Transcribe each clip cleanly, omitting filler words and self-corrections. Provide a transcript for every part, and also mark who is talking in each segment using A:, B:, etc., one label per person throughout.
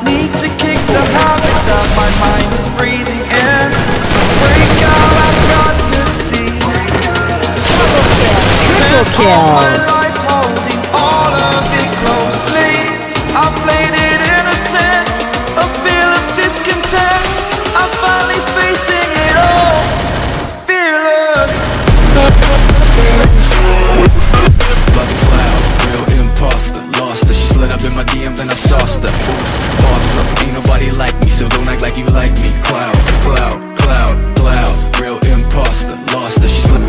A: need to kick the habit that my mind is breathing in. Break out, I've got to see.
B: Triple kill.
A: My life holding all of it closely. I played it innocent, a feel of discontent. I'm finally facing it all, fearless.
C: Like a cloud, real imposter, lost her. She slid up in my DM, then I sauced her. Oops, bossed her. Ain't nobody like me, so don't act like you like me. Cloud, cloud, cloud, cloud, real imposter, lost her. She slid.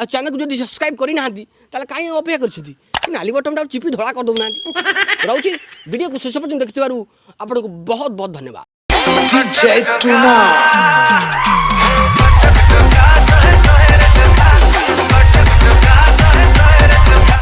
D: Channel को जो subscribe करना कहीं अपेक्षा कर नाली button Chipi धड़ा कर दौना रोचे वीडियो को शेष पर्यटन देखिबारु आपको बहुत बहुत धन्यवाद।
A: DJ Tuna